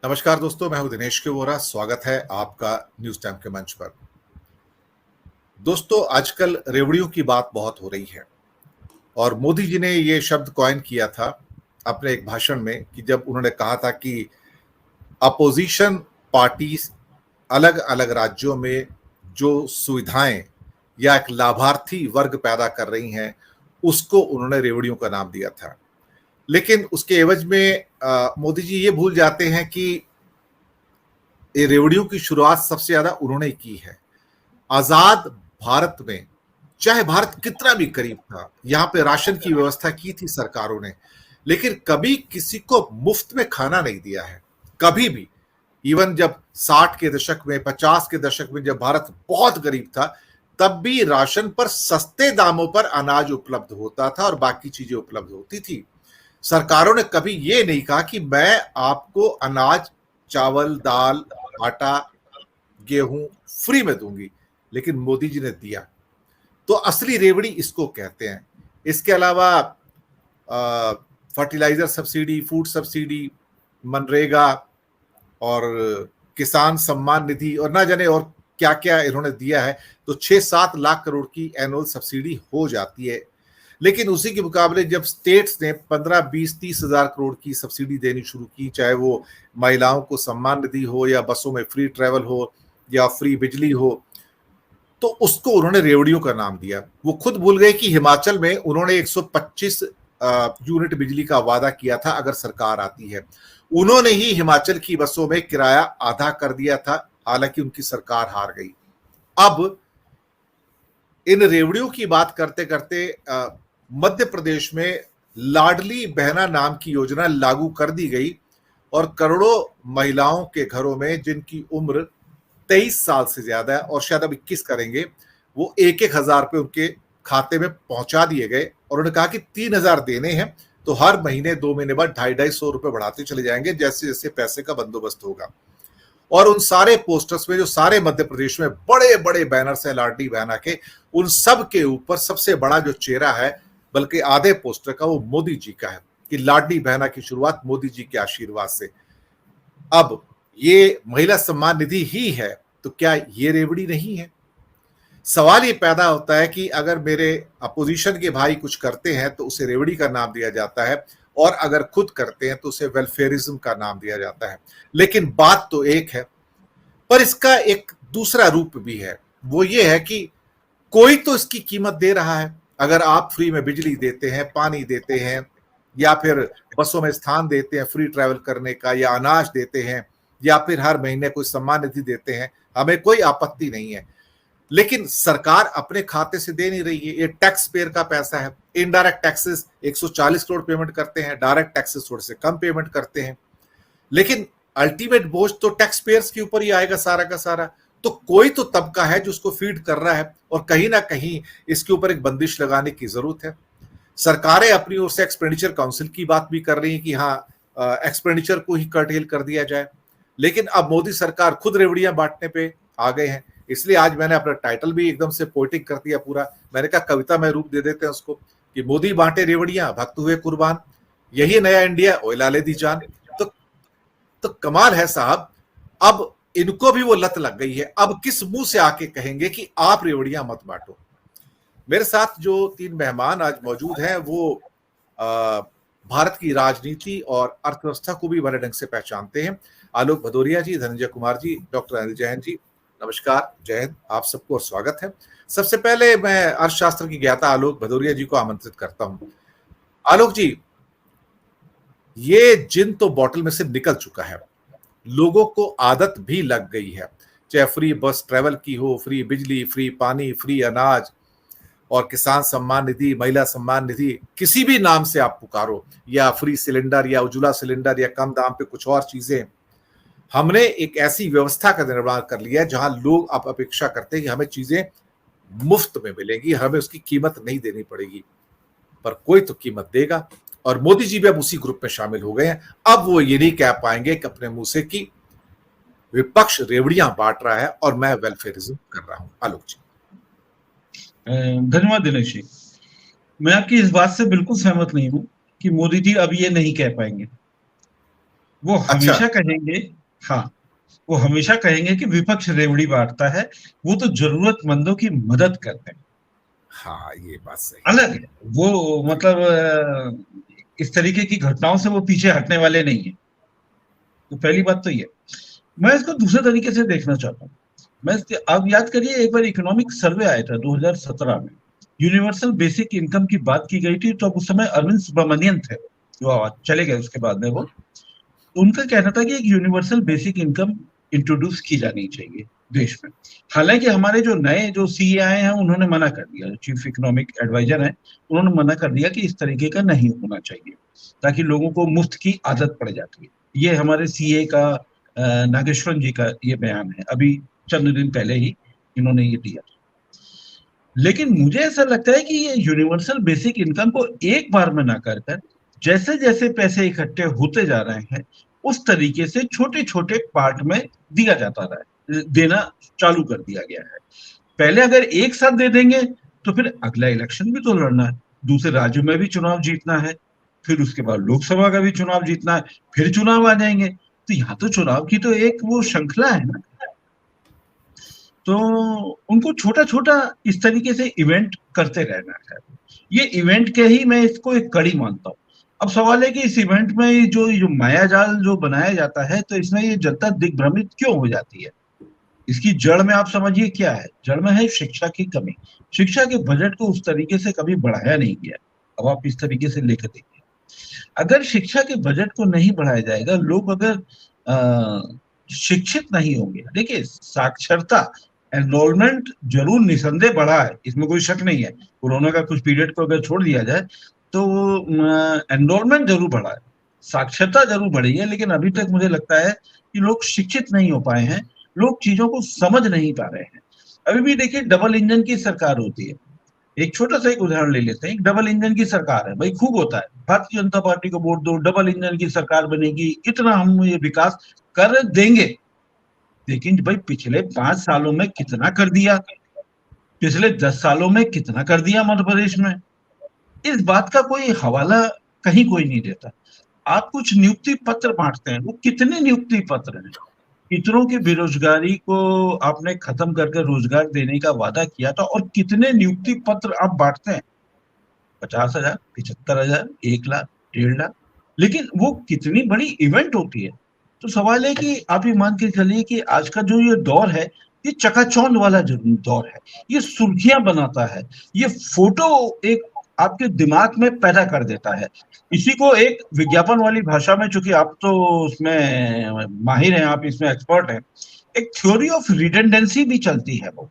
नमस्कार दोस्तों, मैं हूं दिनेश के वोरा। स्वागत है आपका न्यूज टाइम के मंच पर। दोस्तों, आजकल रेवड़ियों की बात बहुत हो रही है और मोदी जी ने ये शब्द कॉइन किया था अपने एक भाषण में कि जब उन्होंने कहा था कि अपोजिशन पार्टीज अलग अलग राज्यों में जो सुविधाएं या एक लाभार्थी वर्ग पैदा कर रही हैं, उसको उन्होंने रेवड़ियों का नाम दिया था। लेकिन उसके एवज में मोदी जी ये भूल जाते हैं कि ये रेवड़ियों की शुरुआत सबसे ज्यादा उन्होंने की है। आजाद भारत में, चाहे भारत कितना भी करीब था, यहां पे राशन की व्यवस्था की थी सरकारों ने, लेकिन कभी किसी को मुफ्त में खाना नहीं दिया है, कभी भी। इवन जब 60 के दशक में, 50 के दशक में, जब भारत बहुत गरीब था, तब भी राशन पर सस्ते दामों पर अनाज उपलब्ध होता था और बाकी चीजें उपलब्ध होती थी। सरकारों ने कभी ये नहीं कहा कि मैं आपको अनाज, चावल, दाल, आटा, गेहूं फ्री में दूंगी, लेकिन मोदी जी ने दिया। तो असली रेवड़ी इसको कहते हैं। इसके अलावा fertiliser subsidy, food subsidy, MNREGA और किसान सम्मान निधि और ना जाने और क्या क्या इन्होंने दिया है। तो 6-7 लाख करोड़ की एनुअल सब्सिडी हो जाती है। लेकिन उसी के मुकाबले जब स्टेट्स ने 15, 20, 30 हजार करोड़ की सब्सिडी देनी शुरू की, चाहे वो महिलाओं को सम्मान निधि हो या बसों में फ्री ट्रेवल हो या फ्री बिजली हो, तो उसको उन्होंने रेवड़ियों का नाम दिया। वो खुद भूल गए कि हिमाचल में उन्होंने 125 यूनिट बिजली का वादा किया था अगर सरकार आती है। उन्होंने ही हिमाचल की बसों में किराया आधा कर दिया था, हालांकि उनकी सरकार हार गई। अब इन रेवड़ियों की बात करते करते मध्य प्रदेश में लाडली बहना नाम की योजना लागू कर दी गई और करोड़ों महिलाओं के घरों में, जिनकी उम्र 23 साल से ज्यादा है और शायद अब 21 करेंगे, वो 1-1 हजार रुपए उनके खाते में पहुंचा दिए गए। और उन्होंने कहा कि 3 हजार देने हैं, तो हर महीने 2 महीने बाद 250-250 रुपए बढ़ाते चले जाएंगे जैसे जैसे पैसे का बंदोबस्त होगा। और उन सारे पोस्टर्स में, जो सारे मध्य प्रदेश में बड़े बड़े बैनर्स हैं लाडली बहना के, उन सब के ऊपर सबसे बड़ा जो चेहरा है, बल्कि आधे पोस्टर का, वो मोदी जी का है कि लाडली बहना की शुरुआत मोदी जी के आशीर्वाद से। अब ये महिला सम्मान निधि ही है, तो क्या ये रेवड़ी नहीं है? सवाल ये पैदा होता है कि अगर मेरे अपोजिशन के भाई कुछ करते हैं तो उसे रेवड़ी का नाम दिया जाता है, और अगर खुद करते हैं तो उसे वेलफेयरिज्म का नाम दिया जाता है। लेकिन बात तो एक है, पर इसका एक दूसरा रूप भी है। वो ये है कि कोई तो इसकी कीमत दे रहा है। अगर आप फ्री में बिजली देते हैं, पानी देते हैं, या फिर बसों में स्थान देते हैं फ्री ट्रैवल करने का, या अनाज देते हैं, या फिर हर महीने कोई सम्मान निधि देते हैं, हमें कोई आपत्ति नहीं है। लेकिन सरकार अपने खाते से दे नहीं रही है, ये टैक्स पेयर का पैसा है। इनडायरेक्ट टैक्सेस 140 करोड़ पेमेंट करते हैं, डायरेक्ट टैक्सेस थोड़े से कम पेमेंट करते हैं, लेकिन अल्टीमेट बोझ तो टैक्स पेयर्स के ऊपर ही आएगा सारा का सारा। तो कोई तो तबका है जो उसको फीड कर रहा है, और कहीं ना कहीं इसके ऊपर एक बंदिश लगाने की जरूरत है। सरकारें अपनी ओर से एक्सपेंडिचर काउंसिल की बात भी कर रही है कि हाँ, एक्सपेंडिचर को ही कर्टेल कर दिया जाए। लेकिन अब मोदी सरकार खुद रेवड़ियां बांटने पे आ गए हैं। इसलिए आज मैंने अपना टाइटल भी एकदम से पोएटिक कर दिया पूरा। मैंने कहा कविता में रूप दे देते हैं उसको कि मोदी बांटे रेवड़ियां, भक्त हुए कुर्बान, यही नया इंडिया, ओए लाले दी जान। तो तो कमाल है साहब। अब इनको भी वो लत लग गई है। अब किस मुंह से आके कहेंगे कि आप रेवड़ियां मत बांटो? मेरे साथ जो 3 मेहमान आज मौजूद हैं, वो भारत की राजनीति और अर्थव्यवस्था को भी बड़े ढंग से पहचानते हैं। आलोक भदौरिया जी, धनंजय कुमार जी, डॉक्टर अनिल जैन जी, नमस्कार, जय हिंद आप सबको और स्वागत है। सबसे पहले मैं अर्थशास्त्र की ज्ञाता आलोक भदौरिया जी को आमंत्रित करता हूं। आलोक जी, ये जिन तो बॉटल में से निकल चुका है, लोगों को आदत भी लग गई है, चाहे फ्री बस ट्रेवल की हो, फ्री बिजली, फ्री पानी, फ्री अनाज, और किसान सम्मान निधि, महिला सम्मान निधि, किसी भी नाम से आप पुकारो, या फ्री सिलेंडर, या उज्ज्वला सिलेंडर, या कम दाम पे कुछ और चीजें। हमने एक ऐसी व्यवस्था का निर्माण कर लिया है जहां लोग अब अपेक्षा करते हैं कि हमें चीजें मुफ्त में मिलेंगी, हमें उसकी कीमत नहीं देनी पड़ेगी। पर कोई तो कीमत देगा, और मोदी जी भी अब उसी ग्रुप में शामिल हो गए हैं। अब वो ये नहीं कह पाएंगे कि अपने मुंह से कि विपक्ष रेवड़ियां बांट रहा है और मैं वेलफेयरिज्म कर रहा हूं। आलोक जी। धन्यवाद दिनेश जी। मैं आपकी इस बात से बिल्कुल सहमत नहीं हूं कि मोदी जी अब ये नहीं कह पाएंगे। वो अच्छा। हमेशा कहेंगे, हाँ, वो हमेशा कहेंगे कि विपक्ष रेवड़ी बांटता है, वो तो जरूरतमंदों की मदद करते हैं। हाँ, ये बात सही है। अलग है वो, मतलब इस तरीके की घटनाओं से वो पीछे हटने वाले नहीं है। तो पहली बात तो ये। मैं इसको दूसरे तरीके से देखना चाहता हूँ। आप याद करिए, एक बार इकोनॉमिक सर्वे आया था 2017 में, यूनिवर्सल बेसिक इनकम की बात की गई थी, तो अब उस समय अरविंद सुब्रमण्यन थे, जो चले गए उसके बाद में। वो तो उनका कहना था कि एक यूनिवर्सल बेसिक इनकम इंट्रोड्यूस की जानी चाहिए देश में। हालांकि हमारे जो नए जो सीए आए हैं उन्होंने मना कर दिया, चीफ इकोनॉमिक एडवाइजर हैं, उन्होंने मना कर दिया कि इस तरीके का नहीं होना चाहिए, ताकि लोगों को मुफ्त की आदत पड़ जाती है। ये हमारे सीए का नागेश्वरन जी का ये बयान है, अभी चंद दिन पहले ही इन्होंने ये दिया। लेकिन मुझे ऐसा लगता है कि ये यूनिवर्सल बेसिक इनकम को एक बार में ना कर कर, जैसे जैसे पैसे इकट्ठे होते जा रहे हैं, उस तरीके से छोटे छोटे पार्ट में दिया जाता रहा है, देना चालू कर दिया गया है। पहले अगर एक साथ दे देंगे तो फिर अगला इलेक्शन भी तो लड़ना है, दूसरे राज्यों में भी चुनाव जीतना है, फिर उसके बाद लोकसभा का भी चुनाव जीतना है, फिर चुनाव आ जाएंगे। तो यहाँ तो चुनाव की तो एक वो श्रृंखला है ना। तो उनको छोटा छोटा इस तरीके से इवेंट करते रहना है। ये इवेंट के ही मैं इसको एक कड़ी मानता हूँ। अब सवाल है कि इस इवेंट में जो माया जाल जो बनाया जाता है, तो इसमें ये जनता दिग्भ्रमित क्यों हो जाती है? इसकी जड़ में आप समझिए क्या है। जड़ में है शिक्षा की कमी। शिक्षा के बजट को उस तरीके से कभी बढ़ाया नहीं गया। अब आप इस तरीके से लेकर देखिए, अगर शिक्षा के बजट को नहीं बढ़ाया जाएगा, लोग अगर शिक्षित नहीं होंगे। देखिए, साक्षरता, एनरोलमेंट जरूर निसंदेह बढ़ा है, इसमें कोई शक नहीं है। कोरोना का कुछ पीरियड को अगर छोड़ दिया जाए तो एनरोलमेंट जरूर बढ़ा है, साक्षरता जरूर बढ़ी है, लेकिन अभी तक मुझे लगता है कि लोग शिक्षित नहीं हो पाए हैं, लोग चीजों को समझ नहीं पा रहे हैं। अभी भी देखिए, डबल इंजन की सरकार होती है। एक छोटा सा एक उदाहरण ले लेते हैं, एक डबल इंजन की सरकार है भाई, खूब होता है, भारतीय जनता पार्टी को वोट दो, डबल इंजन की सरकार बनेगी, इतना हम ये विकास कर देंगे। लेकिन भाई पिछले 5 सालों में कितना कर दिया, पिछले 10 सालों में कितना कर दिया मध्य प्रदेश में, इस बात का कोई हवाला कहीं कोई नहीं देता। आप कुछ नियुक्ति पत्र बांटते हैं, वो कितने नियुक्ति पत्र हैं? इतनों की बेरोजगारी को आपने खत्म करके रोजगार देने का वादा किया था, और कितने नियुक्ति पत्र आप बांटते हैं? 50,000, 75,000, 1 लाख, 1.5 लाख। लेकिन वो कितनी बड़ी इवेंट होती है। तो सवाल है कि आप ये मान के चलिए कि आज का जो ये दौर है, ये चकाचौंध वाला जो दौर है, ये सुर्खियां बनाता है, ये फोटो एक आपके दिमाग में पैदा कर देता है। इसी को एक विज्ञापन वाली भाषा में, चूंकि आप तो उसमें माहिर हैं, आप इसमें एक्सपर्ट हैं, एक थ्योरी ऑफ रिडंडेंसी भी चलती है। वो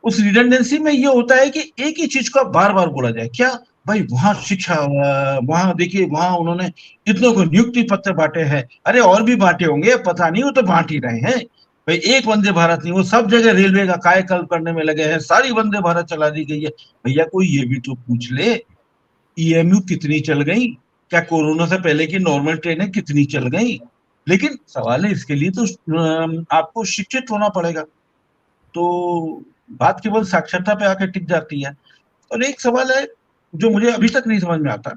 उस रिडंडेंसी में ये होता है कि एक ही चीज को बार बार बोला जाए। क्या भाई, वहां शिक्षा, वहां देखिए, वहां उन्होंने इतनों को नियुक्ति पत्र बांटे हैं। अरे और भी बांटे होंगे, पता नहीं, वो तो बांट ही रहे हैं भाई। एक वंदे भारत नहीं, वो सब जगह रेलवे का कायाकल्प करने में लगे हैं, सारी वंदे भारत चला दी गई है। भैया कोई ये भी तो पूछ ले, ईएमयू कितनी चल गई? क्या कोरोना से पहले की नॉर्मल ट्रेनें कितनी चल गई? लेकिन सवाल है, इसके लिए तो आपको शिक्षित होना पड़ेगा। तो बात केवल साक्षरता पे आकर टिक जाती है। और एक सवाल है जो मुझे अभी तक नहीं समझ में आता,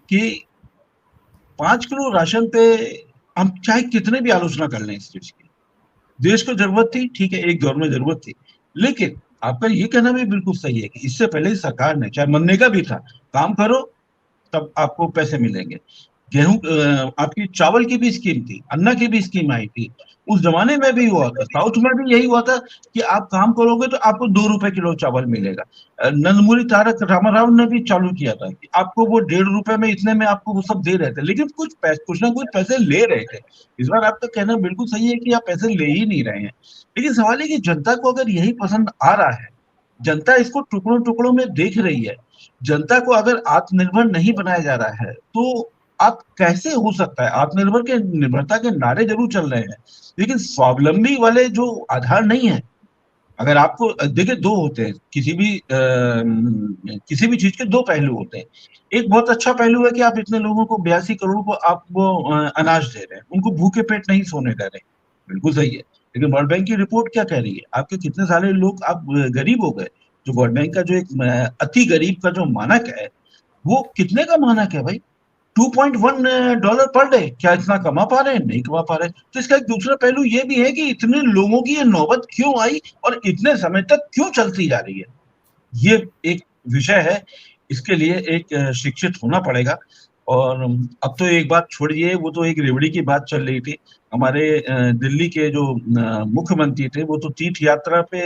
कि 5 किलो राशन पे हम चाहे कितने भी आलोचना कर लें इस चीज की, देश को जरूरत थी, ठीक है, एक दौर में जरूरत थी। लेकिन आपका ये कहना भी बिल्कुल सही है कि इससे पहले सरकार ने, चाहे मनरेगा भी था, काम करो तब आपको पैसे मिलेंगे। गेहूं, आपकी चावल की भी स्कीम थी, अन्ना की भी स्कीम आई थी, उस जमाने में भी हुआ था, साउथ में भी यही हुआ था कि आप काम करोगे तो आपको 2 रुपए किलो चावल मिलेगा। नंदमूरी तारक रामाराव ने भी चालू किया था कि आपको वो 1.5 रुपए में, इतने में आपको वो सब दे रहे थे, लेकिन कुछ ना कुछ पैसे ले रहे थे। इस बार आपका कहना बिल्कुल सही है कि आप पैसे ले ही नहीं रहे हैं। लेकिन सवाल है कि जनता को अगर यही पसंद आ रहा है, जनता इसको टुकड़ों टुकड़ों में देख रही है, जनता को अगर आत्मनिर्भर नहीं बनाया जा रहा है, तो आप कैसे हो सकता है? आत्मनिर्भर के, निर्भरता के नारे जरूर चल रहे हैं, लेकिन स्वावलंबी वाले जो आधार नहीं है। अगर आपको देखिए, दो होते हैं, किसी भी चीज के दो पहलू होते हैं। एक बहुत अच्छा पहलू है कि आप इतने लोगों को, 82 करोड़ को आप वो अनाज दे रहे हैं, उनको भूखे पेट नहीं सोने दे रहे, बिल्कुल सही है। लेकिन वर्ल्ड बैंक की रिपोर्ट क्या कह रही है? आपके कितने सारे लोग आप गरीब हो गए। जो वर्ल्ड बैंक का जो एक अति गरीब का जो मानक है, वो कितने का मानक है भाई? $2.1 पर डे, क्या इतना कमा पा रहे हैं? नहीं कमा पा रहे। तो इसका एक दूसरा पहलू ये भी है कि इतने लोगों की ये नौबत क्यों आई और इतने समय तक क्यों चलती जा रही है, ये एक विषय है। इसके लिए एक शिक्षित होना पड़ेगा। और अब तो एक बात छोड़िए, वो तो एक रेवड़ी की बात चल रही थी। हमारे दिल्ली के जो मुख्यमंत्री थे वो तो तीर्थ यात्रा पे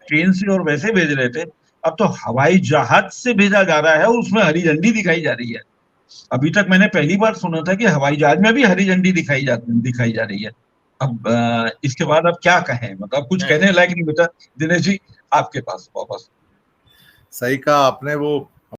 ट्रेन से और वैसे भेज रहे थे, अब तो हवाई जहाज से भेजा जा रहा है और उसमें हरी झंडी दिखाई जा रही है। अभी तक मैंने पहली बार सुना था कि हवाई जहाज में भी हरी झंडी दिखाई जा रही है। अब इसके बाद अब क्या कहें, मतलब कुछ कहने लायक नहीं बचा। दिनेश जी, आपके पास वापस। सही कहा आपने। वो